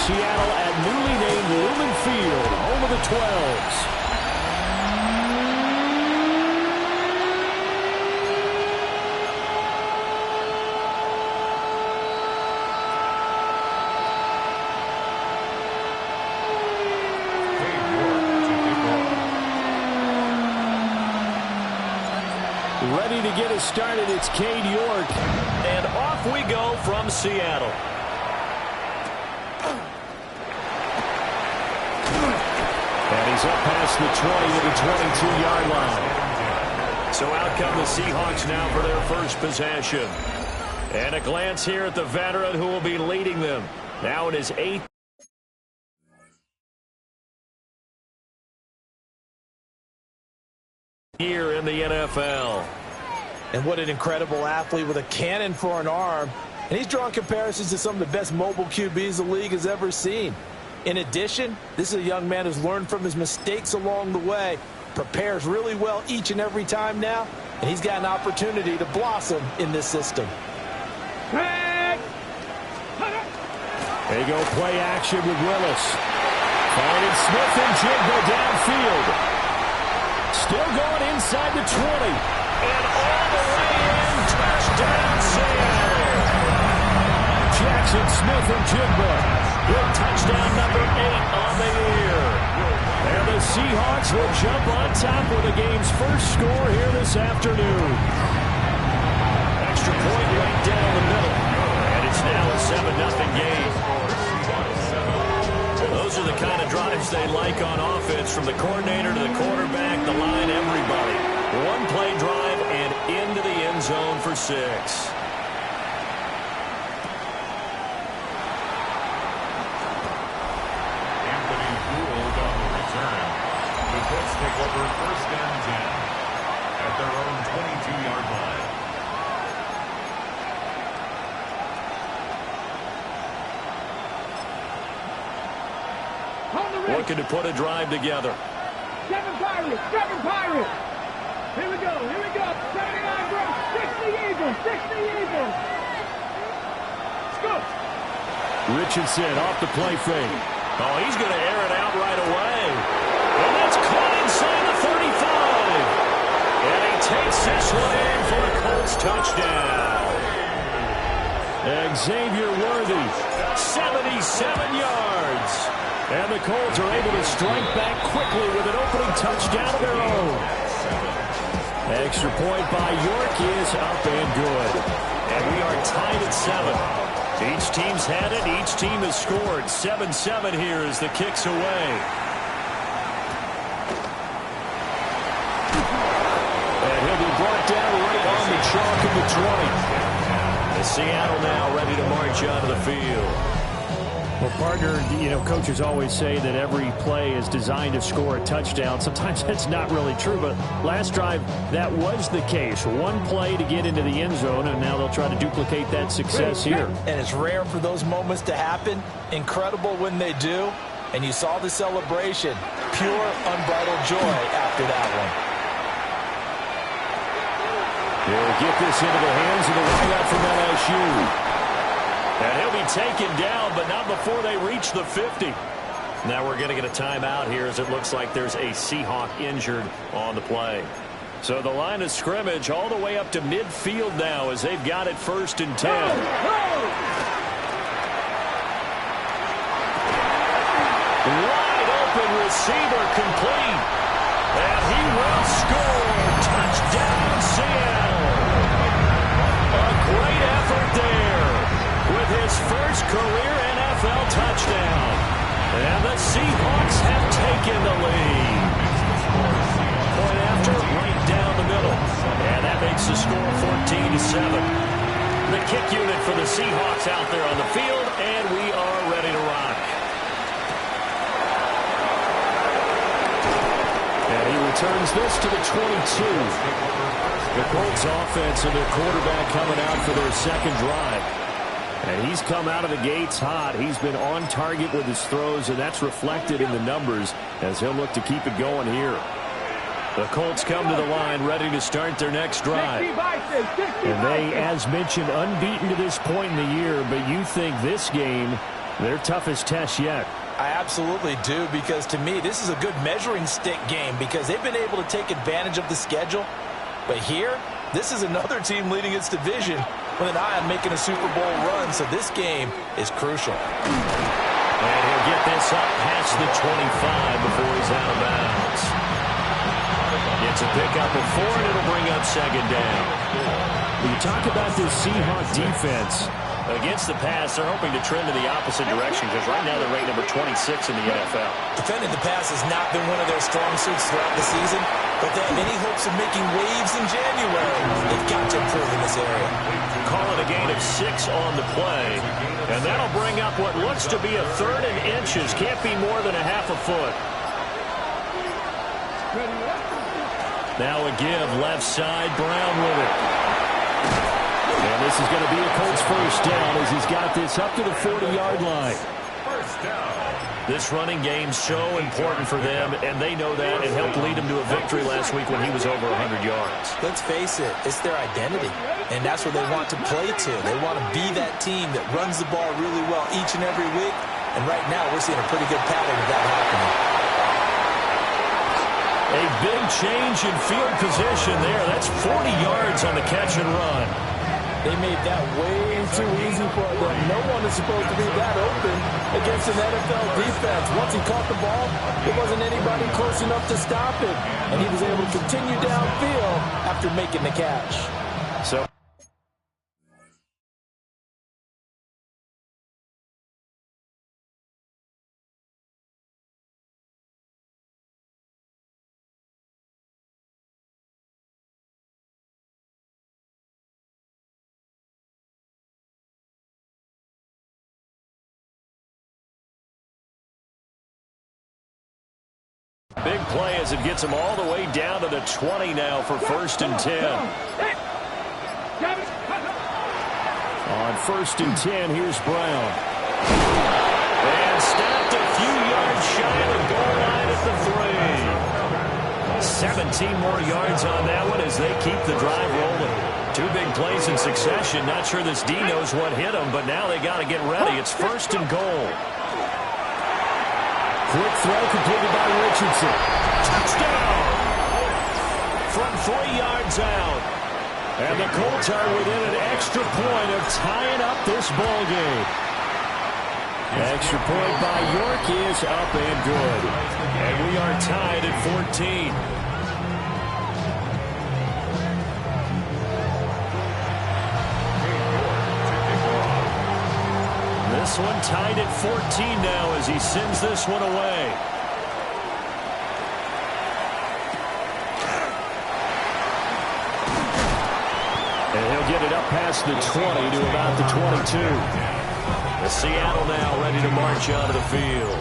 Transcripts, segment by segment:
Seattle at newly named Lumen Field, home of the 12s. Ready to get us started, it's Cade York. And off we go from Seattle. And he's up past the 20 to the 22-yard line. So out come the Seahawks now for their first possession. And a glance here at the veteran who will be leading them. Now in his 8th year in the NFL. And what an incredible athlete with a cannon for an arm. And he's drawn comparisons to some of the best mobile QBs the league has ever seen. In addition, this is a young man who's learned from his mistakes along the way, prepares really well each and every time now, and he's got an opportunity to blossom in this system. There you go, play action with Willis. Finding Smith and Jigba downfield. Still going inside the 20. And all the way in, touchdown Seattle. Jackson Smith and Jigba with touchdown number 8 on the year. And the Seahawks will jump on top with the game's first score here this afternoon. Extra point right down the middle. And it's now a 7-0 game. Those are the kind of drives they like on offense, from the coordinator to the quarterback, the line, everybody. One play drive and into the end zone for 6. Anthony Gould on the return. The Colts take over 1st and 10 at their own 22-yard line. Looking to put a drive together. 7 Pirates, 7 Pirates. Here we go, 79 Brooks, 60 Eagles, 60 Eagles. Let's go. Richardson off the play fake. Oh, he's going to air it out right away. And that's caught inside the 35. And he takes this one in for a Colts touchdown. Xavier Worthy, 77 yards. And the Colts are able to strike back quickly with an opening touchdown of their own. Extra point by York is up and good. And we are tied at 7. Each team's had it. Each team has scored. 7-7 here as the kick's away. And he'll be brought down right on the chalk of the 20. And Seattle now ready to march onto the field. Well, partner, coaches always say that every play is designed to score a touchdown. Sometimes that's not really true, but last drive, that was the case. One play to get into the end zone, and now they'll try to duplicate that success here. And it's rare for those moments to happen. Incredible when they do. And you saw the celebration. Pure, unbridled joy after that one. They'll get this into the hands of the wideout from LSU. And he'll be taken down, but not before they reach the 50. Now we're going to get a timeout here, as it looks like there's a Seahawk injured on the play. So the line of scrimmage all the way up to midfield now, as they've got it 1st and 10. Wide open receiver complete. And he will score. Touchdown Seattle. A great effort there, with his first career NFL touchdown. And the Seahawks have taken the lead. Point after, right down the middle. And that makes the score 14-7. The kick unit for the Seahawks out there on the field, and we are ready to rock. And he returns this to the 22. The Colts offense and their quarterback coming out for their second drive. And he's come out of the gates hot. He's been on target with his throws, and that's reflected in the numbers as he'll look to keep it going here. The Colts come to the line ready to start their next drive. And they, as mentioned, unbeaten to this point in the year, but you think this game Their toughest test yet. I absolutely do, because to me, this is a good measuring stick game because they've been able to take advantage of the schedule. But here, this is another team leading its division with an eye on making a Super Bowl run, so this game is crucial. And he'll get this up past the 25 before he's out of bounds. Gets a pickup of 4, and it'll bring up second down. When you talk about this Seahawk defense, against the pass, they're hoping to trend in the opposite direction because right now they're ranked number 26 in the NFL. Defending the pass has not been one of their strong suits throughout the season, but they have any hopes of making waves in January. They've got to improve in this area. Call it a gain of 6 on the play, and that'll bring up what looks to be a 3rd and inches. Can't be more than a half a foot. Now a give, left side, Brown with it. And this is going to be a Colts first down as he's got this up to the 40-yard line. First down. This running game's so important for them, and they know that. It helped lead them to a victory last week when he was over 100 yards. Let's face it, it's their identity, and that's what they want to play to. They want to be that team that runs the ball really well each and every week, and right now we're seeing a pretty good pattern of that happening. A big change in field position there. That's 40 yards on the catch and run. They made that way too easy for them. No one is supposed to be that open against an NFL defense. Once he caught the ball, there wasn't anybody close enough to stop him. And he was able to continue downfield after making the catch. So big play as it gets him all the way down to the 20 now for 1st and 10. On 1st and 10, here's Brown. And stopped a few yards shy of the goal line at the 3. 17 more yards on that one as they keep the drive rolling. 2 big plays in succession. Not sure this D knows what hit them, but now they got to get ready. It's 1st and goal. Quick throw completed by Richardson. Touchdown! From 3 yards out. And the Colts are within an extra point of tying up this ball game. Extra point by York is up and good. And we are tied at 14. This one tied at 14 now as he sends this one away. And he'll get it up past the 20 to about the 22. The Seattle now ready to march out of the field.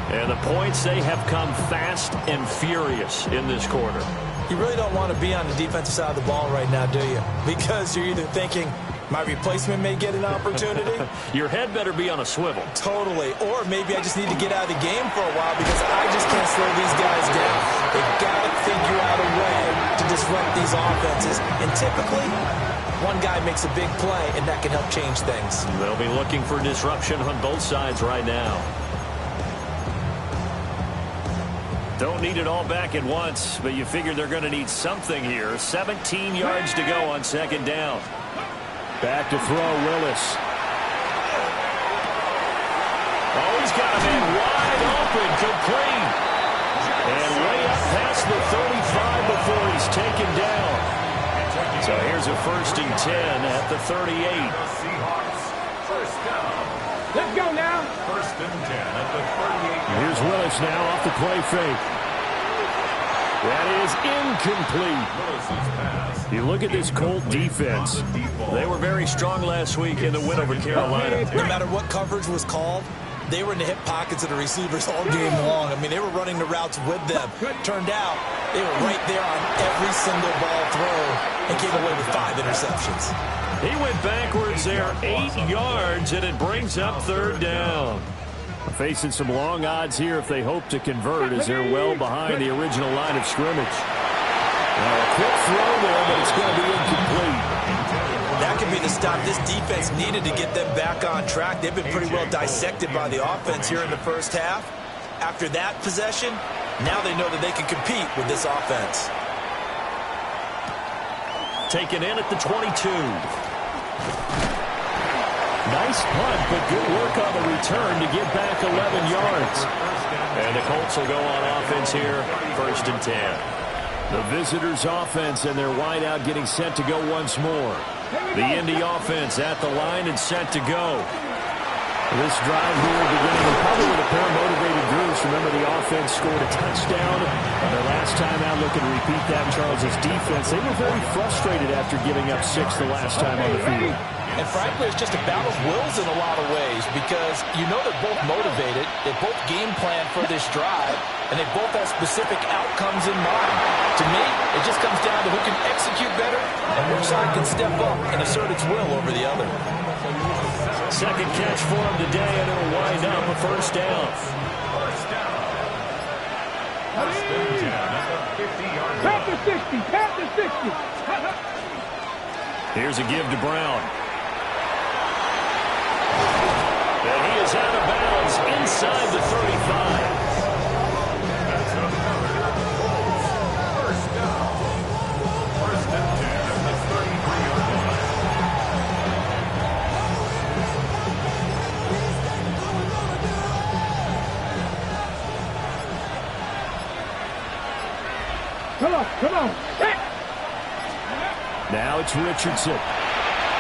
And the points, they have come fast and furious in this quarter. You really don't want to be on the defensive side of the ball right now, do you? Because you're either thinking, my replacement may get an opportunity. Your head better be on a swivel. Totally. Or maybe I just need to get out of the game for a while because I just can't slow these guys down. They've got to figure out a way to disrupt these offenses. And typically, one guy makes a big play, and that can help change things. They'll be looking for disruption on both sides right now. Don't need it all back at once, but you figure they're going to need something here. 17 yards to go on 2nd down. Back to throw, Willis. Oh, he's got a man wide open, complete. And way up past the 35 before he's taken down. So here's a 1st and 10 at the 38. Seahawks. First down. Let's go now. 1st and 10 at the 38. Here's Willis now off the play fake. That is incomplete. Willis's pass. You look at this Colt defense. They were very strong last week in the win over Carolina. No matter what coverage was called, they were in the hip pockets of the receivers all game long. I mean, they were running the routes with them. Turned out, they were right there on every single ball throw and came away with 5 interceptions. He went backwards there 8 yards, and it brings up 3rd down. Facing some long odds here if they hope to convert as they're well behind the original line of scrimmage. Now a quick throw there, but it's going to be incomplete. That could be the to stop. This defense needed to get them back on track. They've been pretty well dissected by the offense here in the first half. After that possession, now they know that they can compete with this offense. Taken in at the 22. Nice punt, but good work on the return to get back 11 yards. And the Colts will go on offense here, 1st and 10. The visitors' offense and their wideout getting set to go once more. The Indy offense at the line and set to go. This drive here beginning probably with a pair of motivated groups. Remember, the offense scored a touchdown on their last time out. Looking to repeat that. Charles' defense, they were very frustrated after giving up 6 the last time on the field. And frankly, it's just a battle of wills in a lot of ways because you know they're both motivated, they both game plan for this drive, and they both have specific outcomes in mind. To me, it just comes down to who can execute better and which side can step up and assert its will over the other. Second catch for him today, and it'll wind up a 1st down. Panther 60, Panther 60. Here's a give to Brown. And he is out of bounds inside the 35. That's another first down. 1st and 10 at the 33-yard line. Come on. Now it's Richardson.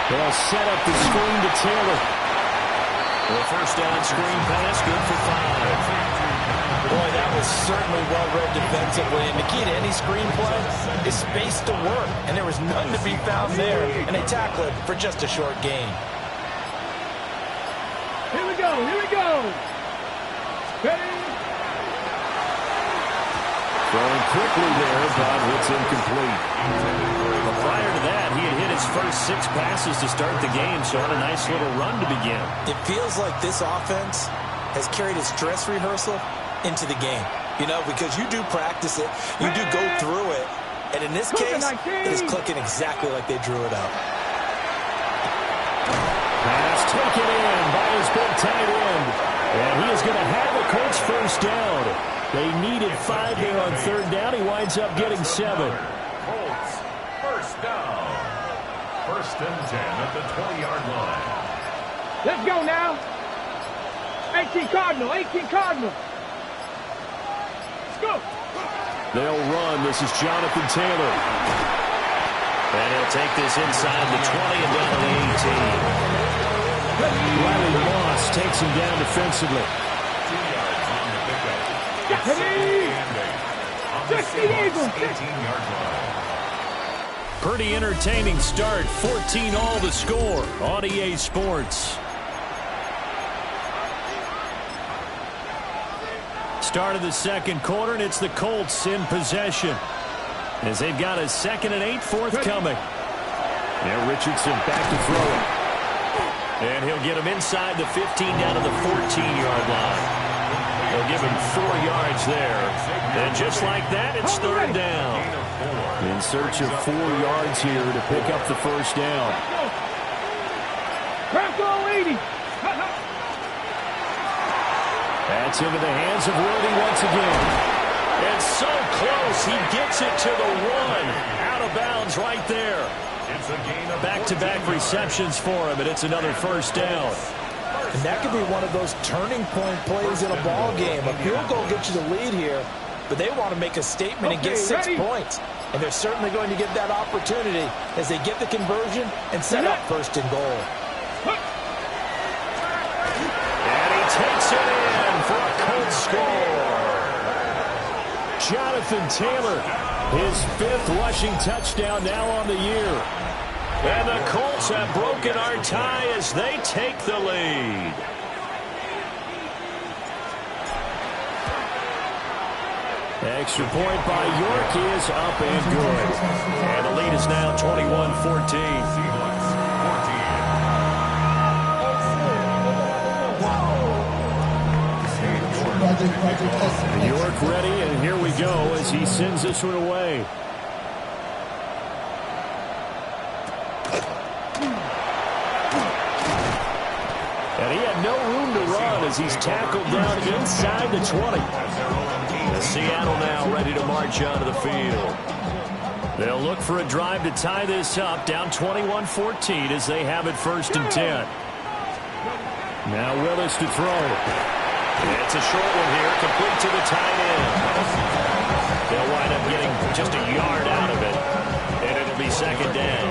They'll set up the screen to Taylor. The 1st down screen pass, good for 5. Boy, that was certainly well-read defensively, and the key to any screen play is space to work, and there was none to be found there, and they tackle it for just a short gain. Here we go. Ready? Throwing quickly there, but it's incomplete. But prior to that, he had hit his first 6 passes to start the game, so had a nice little run to begin. It feels like this offense has carried its dress rehearsal into the game. You know, because you do practice it, you do go through it, and in this case, it is clicking exactly like they drew it up. Pass taken in by his big tight end, and he is going to have the Colts 1st down. They needed 5 there on 3rd down. He winds up getting 7. Colts, 1st down. 1st and 10 at the 20-yard line. Let's go now. 18 Cardinal. Let's go. They'll run. This is Jonathan Taylor. And he'll take this inside the 20 and down to the 18. Riley Moss takes him down defensively. 2 yards on the pickup. 60 Eagles. 18-yard line. Pretty entertaining start. 14 all to score on EA Sports. Start of the 2nd quarter, and it's the Colts in possession as they've got a 2nd and 8 forthcoming. Now Richardson back to throw it. And he'll get him inside the 15 down to the 14-yard line. They'll give him 4 yards there. And just like that, it's 3rd down. In search of 4 yards here to pick up the 1st down. Bronco 80. That's into the hands of Worthy once again. And so close, he gets it to the 1. Out of bounds right there. Back-to-back receptions for him, and it's another 1st down. And that could be one of those turning point plays in a ball game. A field goal gets you the lead here, but they want to make a statement and get 6 points. And they're certainly going to get that opportunity as they get the conversion and set up 1st and goal. And he takes it in for a Colts score. Jonathan Taylor, his 5th rushing touchdown now on the year. And the Colts have broken our tie as they take the lead. Extra point by York is up and good. And the lead is now 21-14. York ready, and here we go as he sends this one away. as he's tackled down inside the 20. Seattle now ready to march onto the field. They'll look for a drive to tie this up, down 21-14 as they have it 1st and 10. Now Willis to throw. It's a short one here, complete to the tight end. They'll wind up getting just a yard out of it, and it'll be 2nd down.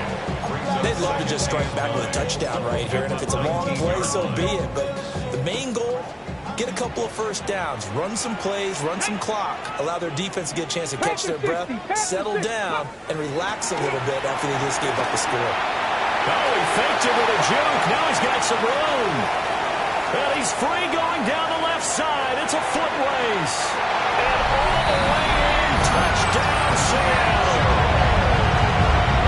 They'd love to just strike back with a touchdown right here, and if it's a long play, so be it. But the main goal, get a couple of 1st downs, run some plays, run some clock, allow their defense to get a chance to catch their breath, settle down, and relax a little bit after they just gave up the score. Oh, he faked it with a juke. Now he's got some room. And he's free going down the left side. It's a foot race. And all the way in, touchdown Seattle.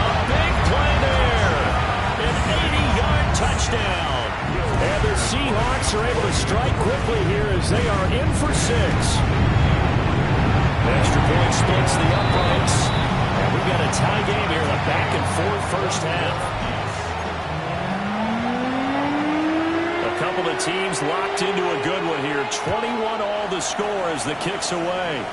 A big play there. An 80-yard touchdown. And the Seahawks are able to strike quickly here as they are in for 6. Extra point splits the uprights. And we've got a tie game here in the back-and-forth first half. A couple of teams locked into a good one here. 21 all the score as the kick's away.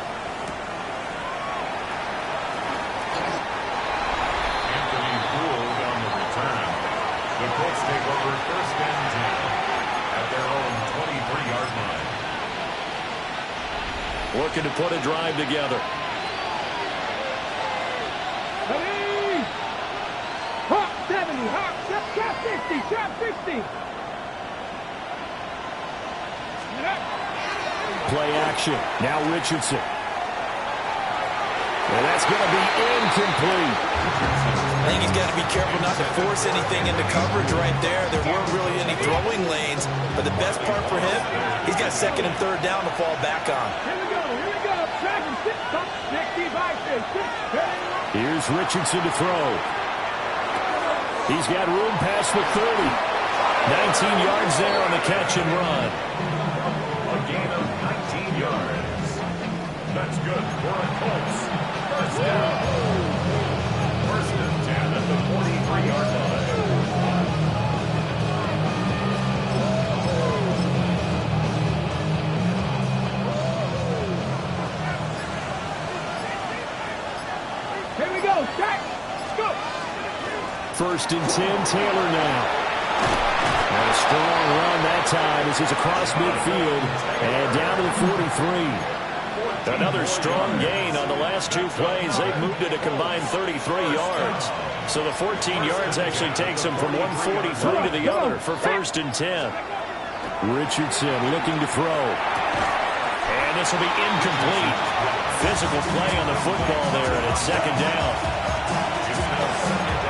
Anthony Gould on the return. The Colts take over 1st and 10 at their own 23-yard line. Looking to put a drive together. Ready? Hawk 70, Hawk, trap 50, trap 50. Play action. Now Richardson. And that's going to be incomplete. I think he's got to be careful not to force anything into coverage right there. There weren't really any throwing lanes, but the best part for him, he's got 2nd and 3rd down to fall back on. Here we go. Track and 6, top, next device, 6. Here's Richardson to throw. He's got room past the 30. 19 yards there on the catch and run. A gain of 19 yards. That's good for a Colts. 1st down. 1st and 10 at the 43-yard line. Here we go, Jack. Go. 1st and 10, Taylor now. And a strong run that time as he's across midfield and down to the 43. Another strong gain on the last 2 plays. They've moved it a combined 33 yards. So the 14 yards actually takes them from 143 to the other for 1st and 10. Richardson looking to throw. And this will be incomplete. Physical play on the football there, and it's 2nd down.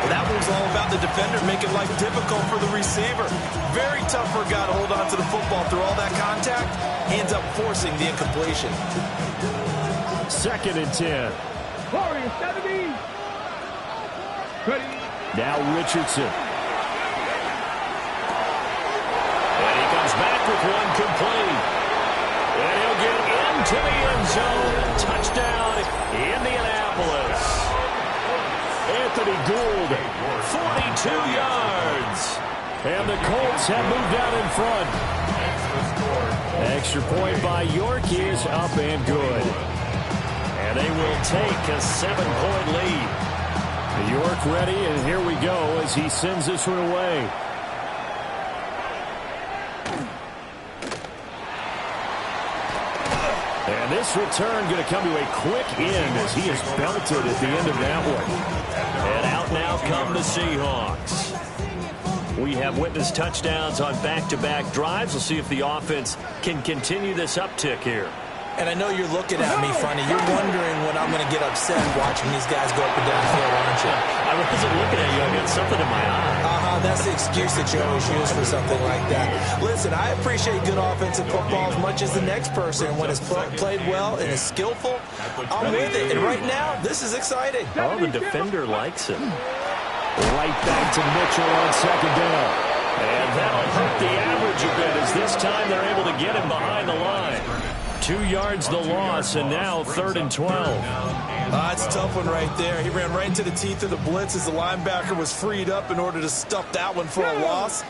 That one's all about the defender making life difficult for the receiver. Very tough for a guy to hold on to the football through all that contact. Ends up forcing the incompletion. 2nd and 10. Warriors 70. Ready. Now Richardson. And he comes back with one complete. And he'll get into the end zone. Touchdown, Indianapolis. Anthony Gould, 42 yards. And the Colts have moved out in front. Extra point by York is up and good. And they will take a 7-point lead. York ready, and here we go as he sends this one away. And this return going to come to a quick end as he is belted at the end of that one. And out now come the Seahawks. We have witnessed touchdowns on back-to-back drives. We'll see if the offense can continue this uptick here. And I know you're looking at me funny. You're wondering when I'm going to get upset watching these guys go up and down the field, aren't you? I wasn't looking at you. I got something in my eye. That's the excuse that you always use for something like that. Listen, I appreciate good offensive football as much as the next person. When it's played well and is skillful, I'm with it. And right now, this is exciting. Oh, the defender likes it. Right back to Mitchell on 2nd down. And that'll hurt the average a bit as this time they're able to get him behind the line. 2 yards the loss, and now 3rd and 12. It's a tough one right there. He ran right into the teeth of the blitz as the linebacker was freed up in order to stuff that one for a loss.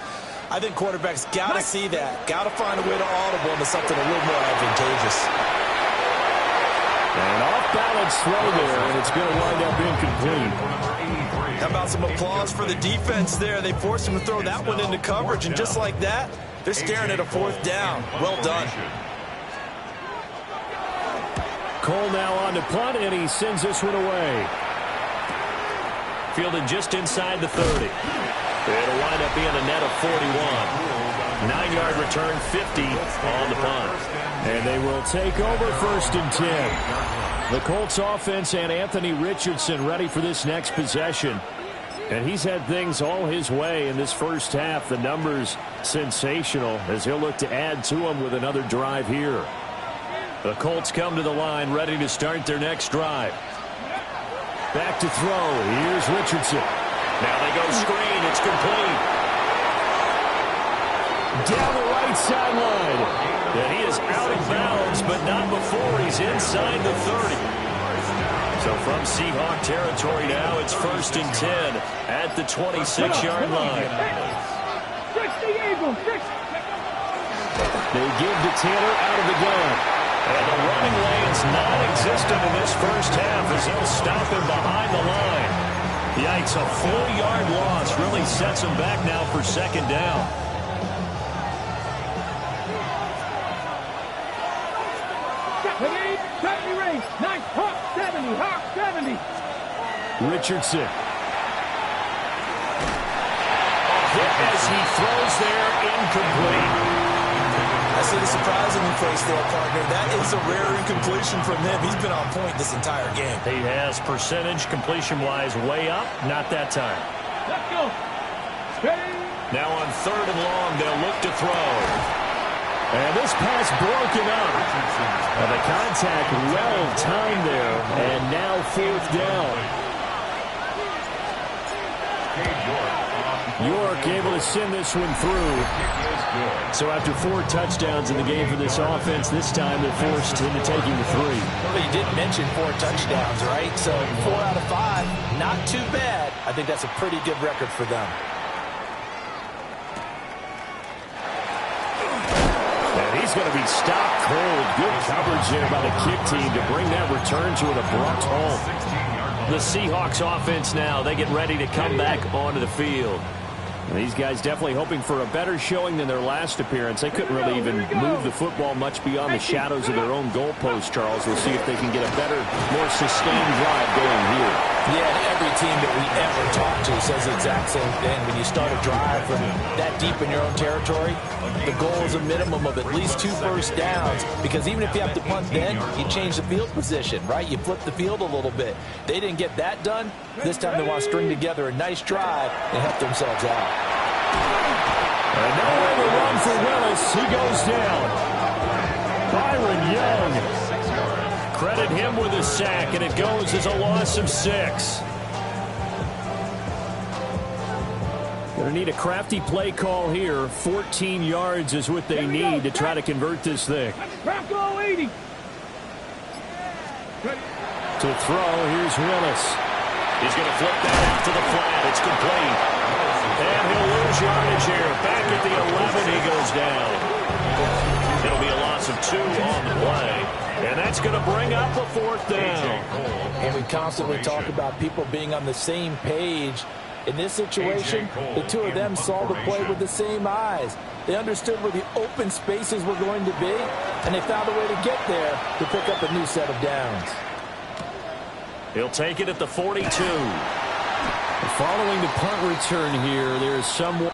I think quarterbacks got to see that. Got to find a way to audible into something a little more advantageous. An off-balance throw there, and it's going to wind up incomplete. How about some applause for the defense there? They forced him to throw that one into coverage, and just like that, they're staring at a fourth down. Well done. Cole now on to punt, and he sends this one away. Fielded just inside the 30. It'll wind up being a net of 41. 9-yard return, 50 on the punt. And they will take over 1st and 10. The Colts offense and Anthony Richardson ready for this next possession. And he's had things all his way in this first half. The numbers sensational as he'll look to add to them with another drive here. The Colts come to the line ready to start their next drive. Back to throw. Here's Richardson. Now they go screen. It's complete. Down the right sideline. And he is out of bounds, but not before he's inside the 30. So from Seahawk territory now, it's 1st and 10 at the 26-yard line. 60 Eagles, 60. They give to Taylor out of the gun. And the running lane's non-existent in this first half as they'll stop him behind the line. Yikes, a full-yard loss really sets him back now for 2nd down. Nice, Hawk 70, Hawk 70. Richardson. Hit as he throws there, incomplete. I see the surprisingly face there, partner. That is a rare incompletion from him. He's been on point this entire game. He has percentage completion-wise way up, not that time. Let's go. Ready? Now on 3rd and long, they'll look to throw. And this pass broken up. And the contact well timed there. And now 4th down. York able to send this one through. So after 4 touchdowns in the game for this offense, this time they're forced into taking the 3. Well, you did mention 4 touchdowns, right? So 4 out of 5, not too bad. I think that's a pretty good record for them. He's going to be stopped cold. Good coverage there by the kick team to bring that return to an abrupt halt. The Seahawks offense now, they get ready to come back onto the field. These guys definitely hoping for a better showing than their last appearance. They couldn't really even move the football much beyond the shadows of their own goalpost, Charles. We'll see if they can get a better, more sustained drive going here. Yeah, and every team that we ever talk to says the exact same thing. When you start a drive from that deep in your own territory, the goal is a minimum of at least 2 first downs, because even if you have to punt then, you change the field position, right? You flip the field a little bit. They didn't get that done. This time they want to string together a nice drive and help themselves out. And now on the run for Willis. He goes down. Byron Young. Credit him with a sack, and it goes as a loss of 6. Going to need a crafty play call here. 14 yards is what they need to try to convert this thing. Bronco 80. To throw, here's Willis. He's going to flip that out to the flat. It's complete. And he'll lose yardage here. Back at the 11, he goes down. It'll be a loss of 2 on the play. And that's going to bring up a 4th down. And we constantly talk about people being on the same page. In this situation, the two of them saw the play with the same eyes. They understood where the open spaces were going to be, and they found a way to get there to pick up a new set of downs. He'll take it at the 42. Following the punt return here, there's someone.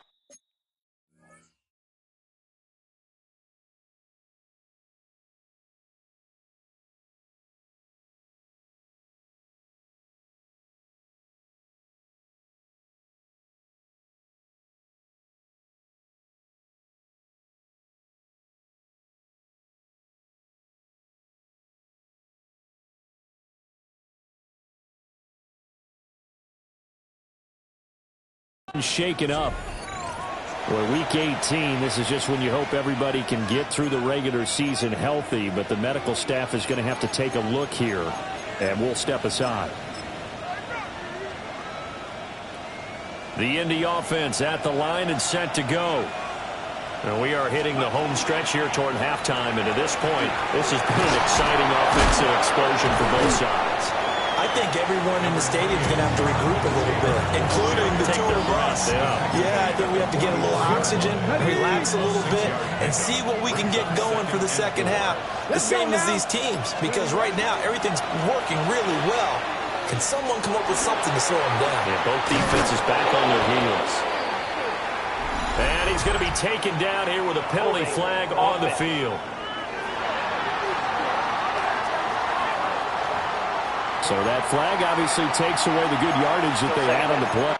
Shaken up. Well, week 18, this is just when you hope everybody can get through the regular season healthy, but the medical staff is going to have to take a look here, and we'll step aside. The Indy offense at the line and set to go. And we are hitting the home stretch here toward halftime, and at this point, this has been an exciting offensive explosion for both sides. I think everyone in the stadium is going to have to regroup a little bit, including the two of us. Yeah, I think we have to get a little oxygen, relax a little bit, and see what we can get going for the second half. The same as these teams, because right now everything's working really well. Can someone come up with something to slow them down? Yeah, both defenses back on their heels. And he's going to be taken down here with a penalty flag on the field. So that flag obviously takes away the good yardage that they had on the play.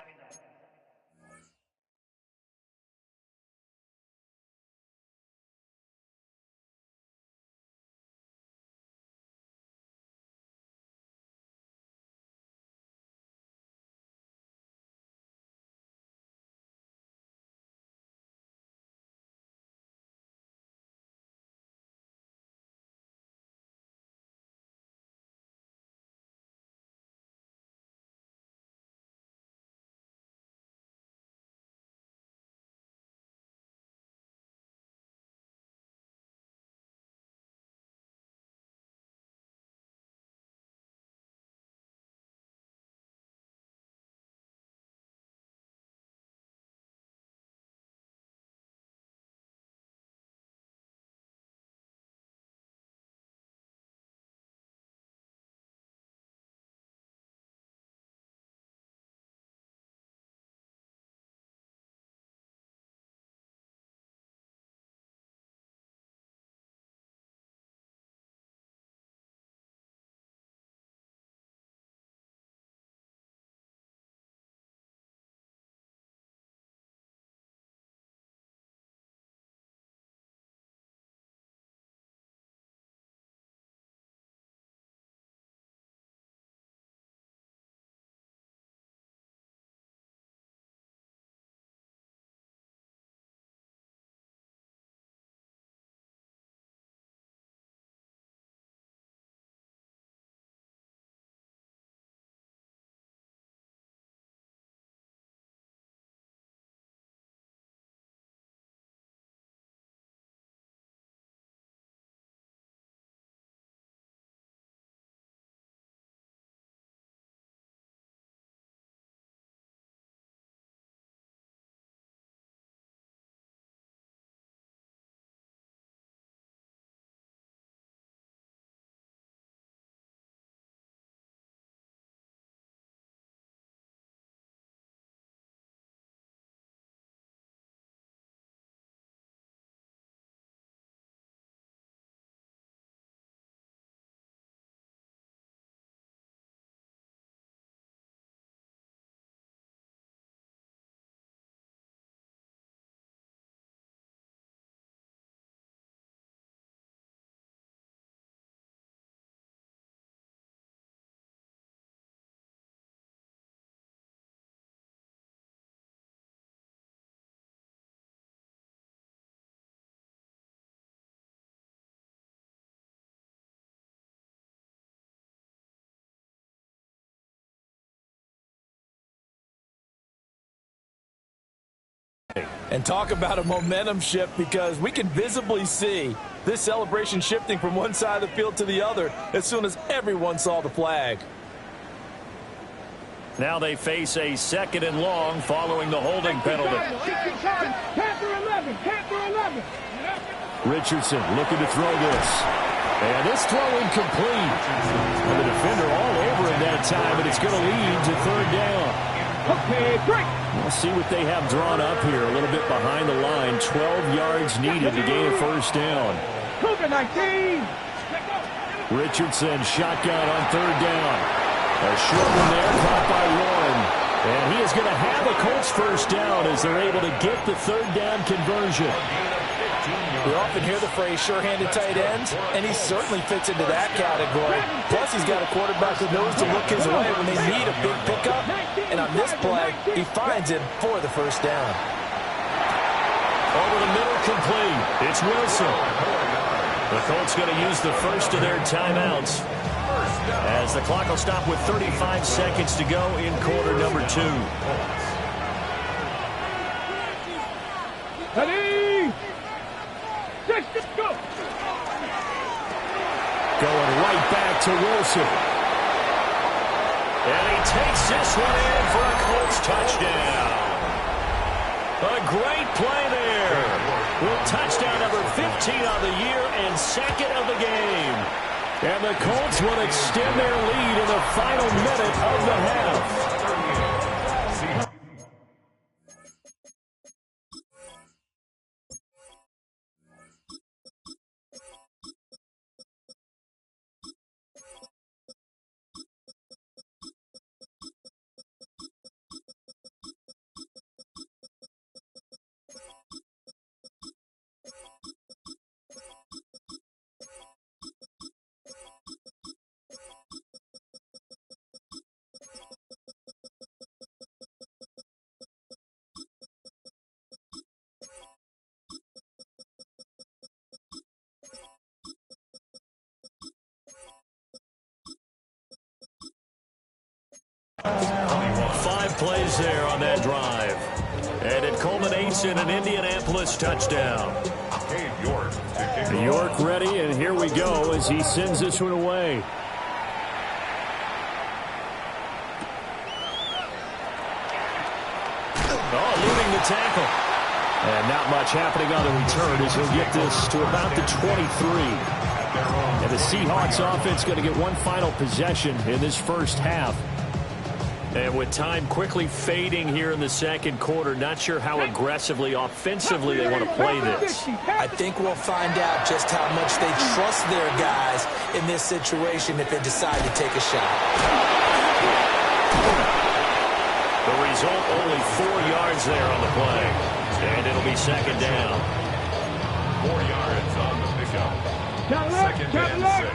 And talk about a momentum shift, because we can visibly see this celebration shifting from one side of the field to the other as soon as everyone saw the flag. Now they face a 2nd and long following the holding penalty. Richardson looking to throw this. And this throw incomplete. And the defender all over him that time, but it's going to lead to 3rd down. Okay, break. We'll see what they have drawn up here. A little bit behind the line. 12 yards needed to gain a 1st down. COVID-19. Richardson shotgun on 3rd down. A short one there, caught by Warren. And he is going to have a Colts 1st down as they're able to get the 3rd down conversion. We often hear the phrase sure-handed tight ends, and he certainly fits into that category. Plus, he's got a quarterback who knows to look his way when they need a big pickup. And on this play, he finds him for the 1st down. Over the middle, complete. It's Wilson. The Colts going to use the first of their timeouts, as the clock will stop with 35 seconds to go in quarter number 2. Ready? Going right back to Wilson. And he takes this one in for a Colts touchdown. A great play there. With touchdown number 15 on the year and second of the game. And the Colts will extend their lead in the final minute of the half. Five plays there on that drive. And it culminates in an Indianapolis touchdown. York ready, and here we go as he sends this one away. Oh, eluding the tackle. And not much happening on the return as he'll get this to about the 23. And the Seahawks offense going to get one final possession in this first half. And with time quickly fading here in the second quarter, not sure how aggressively, offensively they want to play this. I think we'll find out just how much they trust their guys in this situation if they decide to take a shot. The result, only 4 yards there on the play. And it'll be second down. 4 yards on the pickup. Second and 6.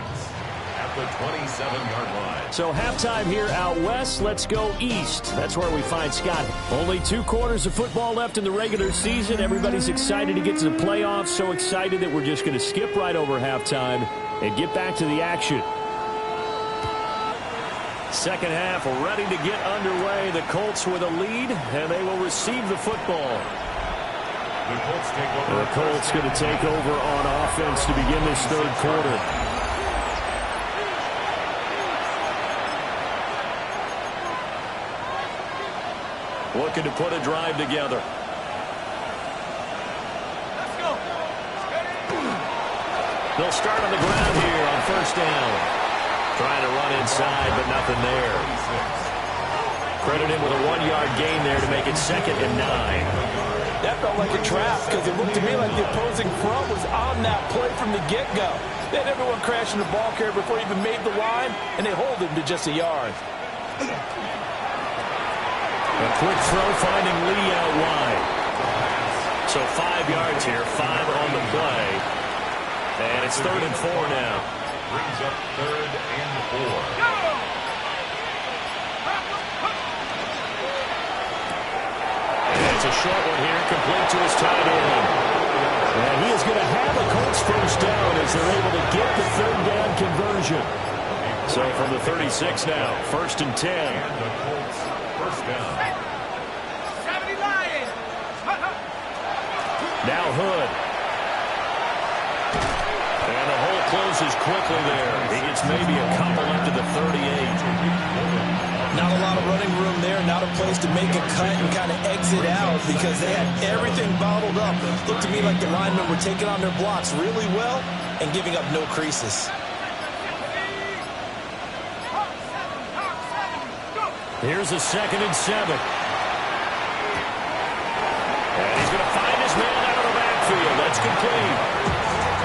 At the 27-yard line. So halftime here out west. Let's go east. That's where we find Scott. Only 2 quarters of football left in the regular season. Everybody's excited to get to the playoffs. So excited that we're just going to skip right over halftime and get back to the action. Second half ready to get underway. The Colts with a lead, and they will receive the football. The Colts going to take over on offense to begin this third quarter. Looking to put a drive together. Let's go. They'll start on the ground here on first down. Trying to run inside, but nothing there. Credit him with a 1-yard gain there to make it second and 9. That felt like a trap because it looked to me like the opposing front was on that play from the get-go. They had everyone crashing the ball carrier before he even made the line, and they hold him to just a yard. A quick throw finding Lee out wide. So 5 yards here, 5 on the play. And it's 3rd and 4 now. Brings up 3rd and 4. And it's a short one here, complete to his tight end. And he is going to have a Colts first down as they're able to get the 3rd down conversion. So from the 36 now, 1st and 10. And the Colts first down. Now Hood. And the hole closes quickly there. He gets maybe a couple up to the 38. Not a lot of running room there, not a place to make a cut and kind of exit out because they had everything bottled up. Looked to me like the linemen were taking on their blocks really well and giving up no creases. Here's a 2nd and 7. And he's going to find his man out of the backfield. That's complete.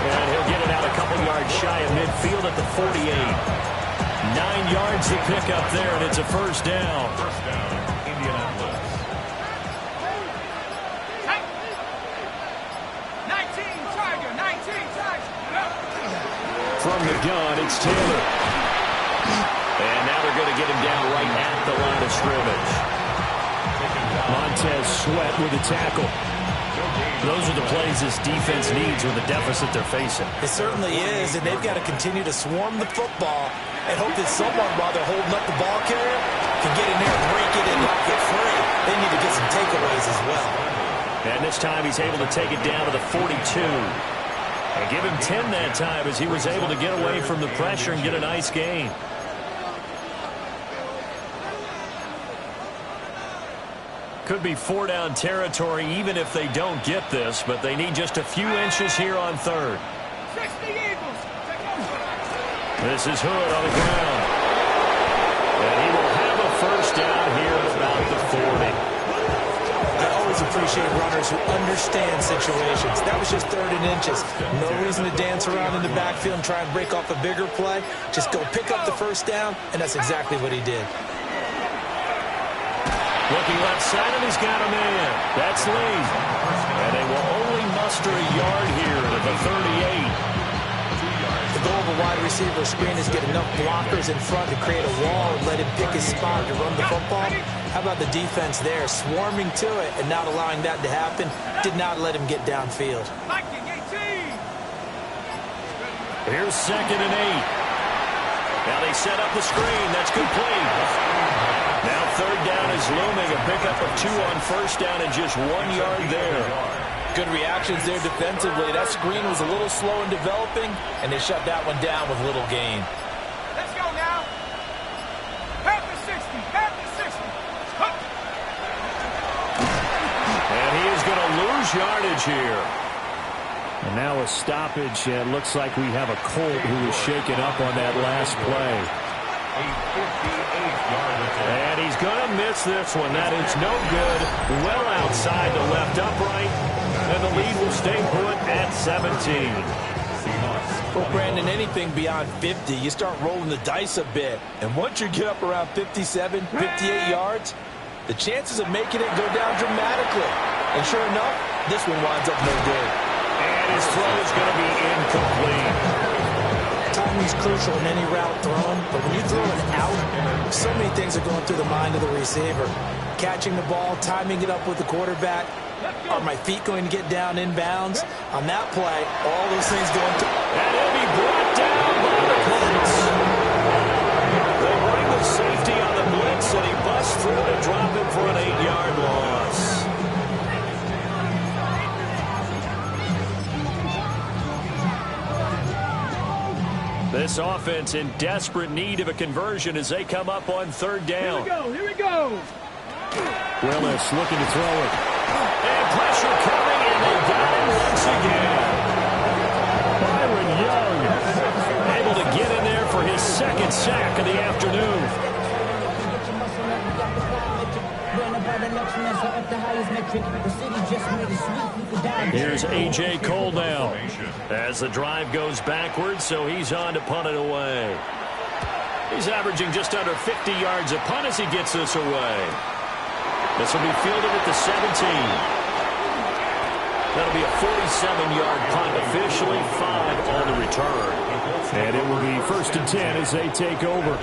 And he'll get it out a couple yards shy of midfield at the 48. 9 yards to pick up there, and it's a first down. First down, Indianapolis. 19 Tiger, 19 Tiger. From the gun, it's Taylor. And now they're going to get him down right at the line of scrimmage. Montez Sweat with a tackle. Those are the plays this defense needs with the deficit they're facing. It certainly is, and they've got to continue to swarm the football and hope that someone, while they're holding up the ball carrier, can get in there and break it and knock it free. They need to get some takeaways as well. And this time he's able to take it down to the 42. And give him 10 that time as he was able to get away from the pressure and get a nice gain. Could be 4-down territory even if they don't get this, but they need just a few inches here on third. This is Hood on the ground. And he will have a first down here at about the 40. I always appreciate runners who understand situations. That was just 3rd and inches. No reason to dance around in the backfield and try and break off a bigger play. Just go pick up the first down, and that's exactly what he did. Looking left side, and he's got a man. That's Lee. And they will only muster a yard here at the 38. The goal of a wide receiver screen is get enough blockers in front to create a wall and let him pick his spot to run the football. How about the defense there, swarming to it and not allowing that to happen? Did not let him get downfield. Here's 2nd and 8. Now they set up the screen. That's complete. Now 3rd down is looming. A pickup of 2 on first down and just 1 yard there. Good reactions there defensively. That screen was a little slow in developing, and they shut that one down with little gain. Let's go now. Half the 60. Half the 60. And he is going to lose yardage here. And now a stoppage. It looks like we have a Colt who was shaken up on that last play. And he's going to miss this one. That is no good. Well outside the left upright. And the lead will stay put at 17. Well, Brandon, anything beyond 50, you start rolling the dice a bit. And once you get up around 57, 58 yards, the chances of making it go down dramatically. And sure enough, this one winds up no good. And his throw is going to be incomplete. Timing is crucial in any route thrown, but when you throw it out, so many things are going through the mind of the receiver. Catching the ball, timing it up with the quarterback. Are my feet going to get down inbounds? On that play, all those things going to... And he'll be brought down by the Colts. They bring the safety on the blitz, and he busts through to drop him for an 8-yard loss. This offense in desperate need of a conversion as they come up on 3rd down. Here we go. Here we go. Willis looking to throw it. And pressure coming, and they got him once again. Byron Young able to get in there for his 2nd sack of the afternoon. Here's A.J. Cole now as the drive goes backwards, so he's on to punt it away. He's averaging just under 50 yards a punt as he gets this away. This will be fielded at the 17. That'll be a 47-yard punt, officially 5 on the return. And it will be 1st and 10 as they take over.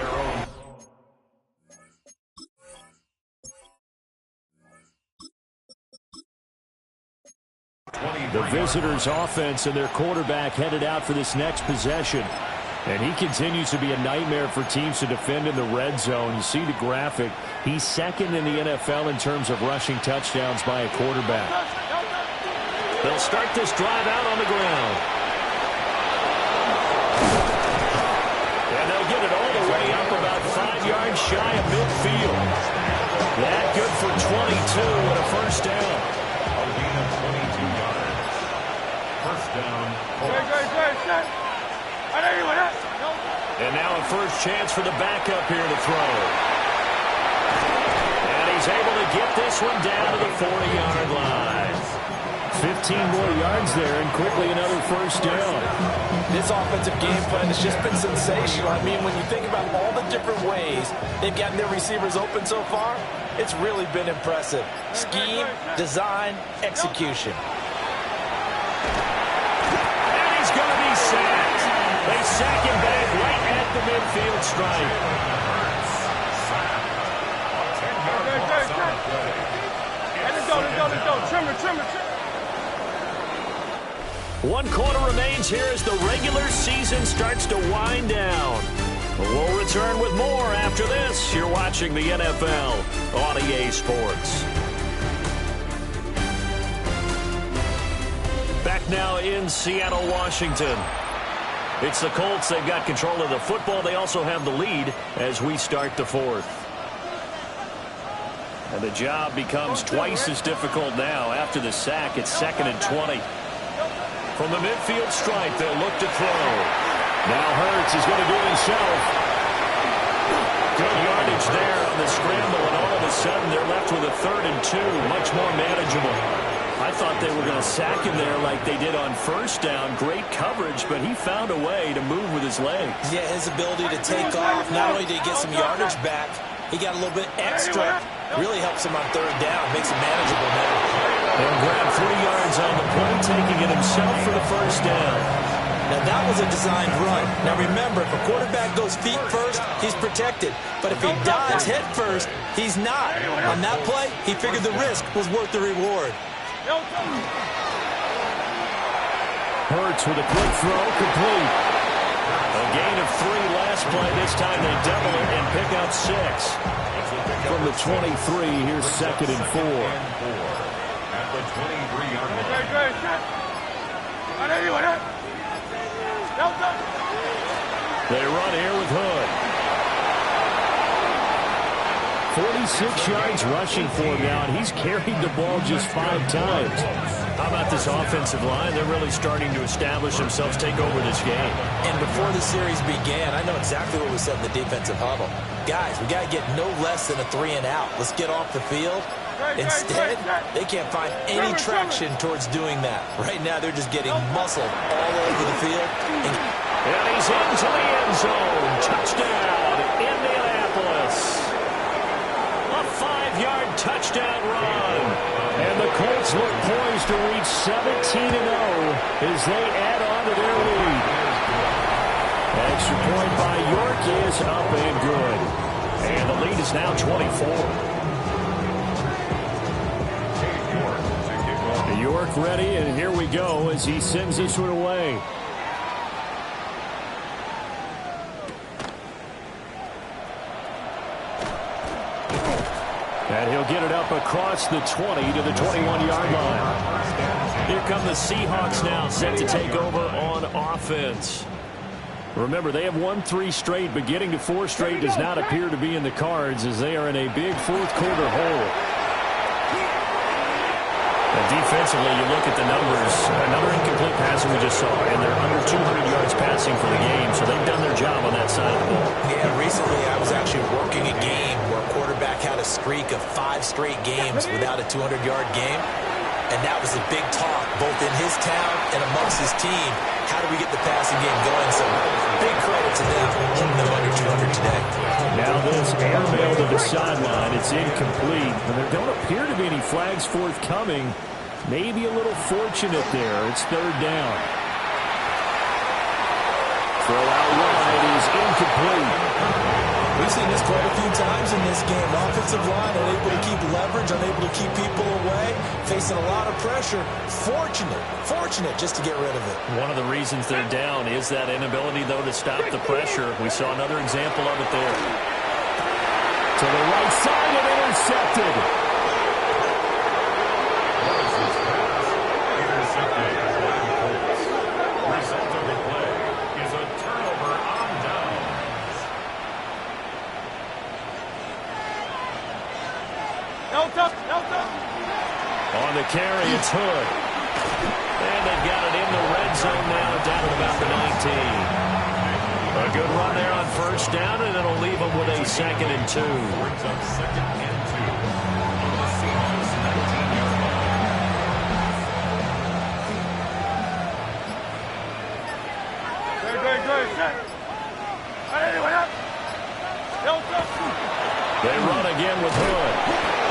The visitors' offense and their quarterback headed out for this next possession. And he continues to be a nightmare for teams to defend in the red zone. You see the graphic. He's 2nd in the NFL in terms of rushing touchdowns by a quarterback. They'll start this drive out on the ground. And they'll get it all the way up about 5 yards shy of midfield. That good for 22 and a first down. A gain of 22 yards. First down. And now a first chance for the backup here to throw. And he's able to get this one down to the 40-yard line. 15 more yards there, and quickly another first down. This offensive game plan has just been sensational. I mean, when you think about all the different ways they've gotten their receivers open so far, it's really been impressive. Scheme, design, execution. And he's going to be sacked. They sack him back right at the midfield stripe. Let's go. Trimmer. 1 quarter remains here as the regular season starts to wind down. We'll return with more after this. You're watching the NFL on EA Sports. Back now in Seattle, Washington. It's the Colts. They've got control of the football. They also have the lead as we start the fourth. And the job becomes twice as difficult now. After the sack, it's 2nd and 20. From the midfield stripe, they'll look to throw. Now Hurts is going to do it himself. Good yardage there on the scramble, and all of a sudden they're left with a 3rd and 2. Much more manageable. I thought they were going to sack him there like they did on first down. Great coverage, but he found a way to move with his legs. Yeah, his ability to take off. Not only did he get some yardage back, he got a little bit extra. Really helps him on 3rd down. Makes it manageable now. He'll grab 3 yards on the play, taking it himself for the first down. Now, that was a designed run. Now, remember, if a quarterback goes feet first, he's protected. But if he dives head first, he's not. On that play, he figured the risk was worth the reward. Hurts with a quick throw, complete. A gain of 3 last play. This time they double it and pick up 6. From the 23, here's 2nd and 4. At the 23-yard line. They run here with Hood. 46 yards rushing for him now, and he's carried the ball just 5 times. How about this offensive line? They're really starting to establish themselves, take over this game. And before the series began, I know exactly what was said in the defensive huddle. Guys, we got to get no less than a 3 and out. Let's get off the field. Instead, they can't find any traction towards doing that. Right now, they're just getting muscled all over the field. And he's into the end zone. Touchdown, Indianapolis. A 5-yard touchdown run. And the Colts look poised to reach 17-0 as they add on to their lead. Extra point by York is up and good. And the lead is now 24. York ready, and here we go as he sends this one away. And he'll get it up across the 20 to the 21-yard line. Here come the Seahawks now, set to take over on offense. Remember, they have won 3 straight, but getting to 4 straight does not appear to be in the cards as they are in a big fourth-quarter hole. Defensively, you look at the numbers. Another incomplete pass we just saw, and they're under 200 yards passing for the game, so they've done their job on that side of the ball. Yeah, recently I was actually working a game where a quarterback had a streak of 5 straight games without a 200-yard game, and that was a big talk, both in his town and amongst his team. How do we get the passing game going? So big credit to them holding them under 200 today. Now this airmail to the sideline. It's incomplete, and there don't appear to be any flags forthcoming. Maybe a little fortunate there. It's 3rd down. Throw out wide is incomplete. We've seen this quite a few times in this game. Offensive line unable to keep leverage, unable to keep people away, facing a lot of pressure. Fortunate just to get rid of it. One of the reasons they're down is that inability, though, to stop the pressure. We saw another example of it there. To the right side and intercepted. On the carry, it's Hood. And they've got it in the red zone now, down at about the 19. A good run there on first down, and it'll leave them with a 2nd and 2. Brings up 2nd and 2 on the Seahawks 19-yard line. They run again with Hood.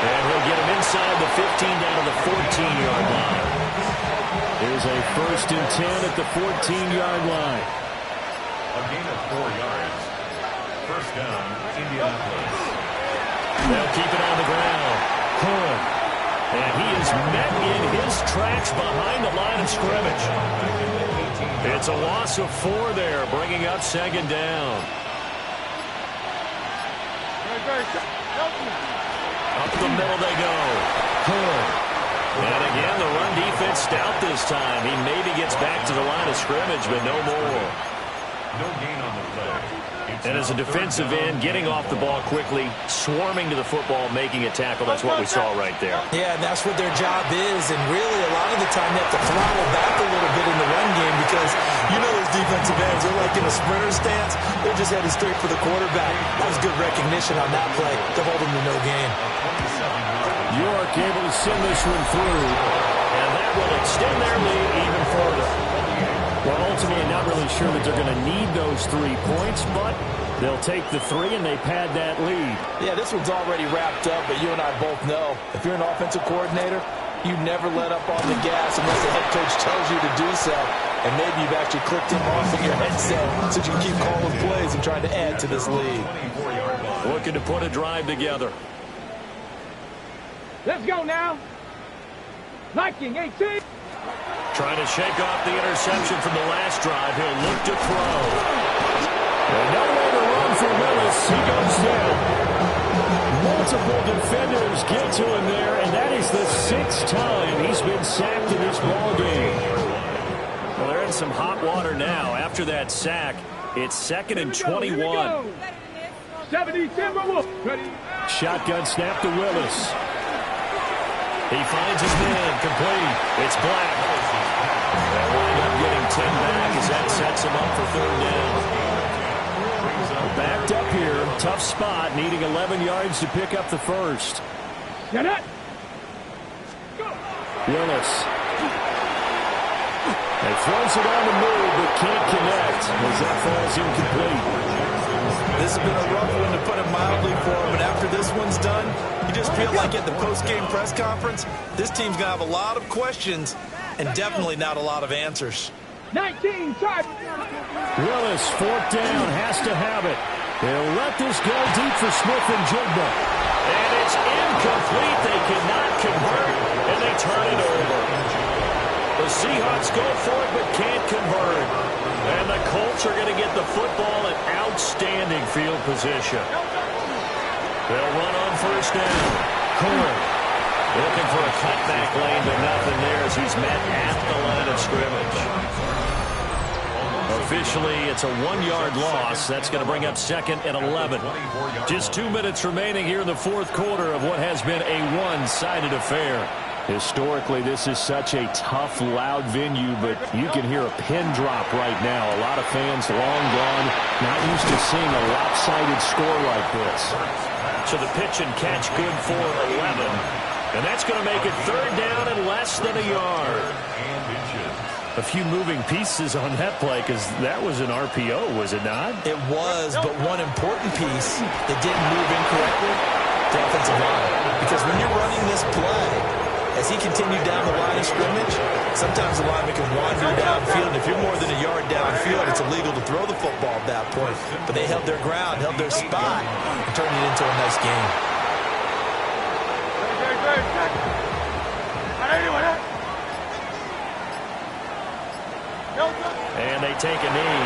And he'll get him inside the 15 down to the 14-yard line. Here's a 1st and 10 at the 14-yard line. A gain of 4 yards. First down, Indianapolis. They'll keep it on the ground. Hood. And he is met in his tracks behind the line of scrimmage. It's a loss of 4 there, bringing up 2nd down. Up the middle they go. Hood. And again, the run defense stout this time. He maybe gets back to the line of scrimmage, but no more. No gain on the play. And as a defensive end, getting off the ball quickly, swarming to the football, making a tackle. That's what we saw right there. Yeah, and that's what their job is. And really, a lot of the time, they have to throttle back a little bit in the run game because, you know, those defensive ends, they're like in a sprinter stance. They're just headed straight for the quarterback. That was good recognition on that play to hold them to no gain. York able to send this one through. And that will extend their lead even further. Well, ultimately, not really sure that they're going to need those 3 points, but they'll take the 3 and they pad that lead. Yeah, this one's already wrapped up, but you and I both know if you're an offensive coordinator, you never let up on the gas unless the head coach tells you to do so. And maybe you've actually clicked him off in your headset so you can keep calling plays and trying to add to this lead. Looking to put a drive together. Let's go now. Viking 18. Trying to shake off the interception from the last drive. He'll look to throw. And nowhere to run for Willis. He goes down. Multiple defenders get to him there, and that is the 6th time he's been sacked in this ball game. Well, they're in some hot water now. After that sack, it's 2nd and 21. 70 Timberwolves. Ready? Shotgun snap to Willis. He finds his man, complete. It's Black. They'll wind up getting 10 back as that sets him up for 3rd down. Backed up here, tough spot, needing 11 yards to pick up the first. Get it. Willis. He throws it on the move, but can't connect as that falls incomplete. This has been a rough one, to put it mildly, for him. And after this one's done, you just feel like at the post-game press conference, this team's going to have a lot of questions and definitely not a lot of answers. 19, try. Willis, 4th down, has to have it. They'll let this go deep for Smith and Jigba. And it's incomplete. They cannot convert, and they turn it over. The Seahawks go for it, but can't convert. And the Colts are going to get the football in outstanding field position. They'll run on 1st down. Curran looking for a cutback lane, but nothing there as he's met at the line of scrimmage. Officially, it's a 1-yard loss. That's going to bring up 2nd and 11. Just 2 minutes remaining here in the 4th quarter of what has been a one-sided affair. Historically, this is such a tough, loud venue, but you can hear a pin drop right now. A lot of fans long gone, not used to seeing a lopsided score like this. So the pitch and catch good for 11. And that's going to make it 3rd down and less than a yard. A few moving pieces on that play because that was an RPO, was it not? It was, but one important piece that didn't move incorrectly, the offensive line. Because when you're running this play, as he continued down the line of scrimmage, sometimes the lineman can wander downfield. And if you're more than a yard downfield, it's illegal to throw the football at that point. But they held their ground, held their spot, and turned it into a nice game. And they take a knee.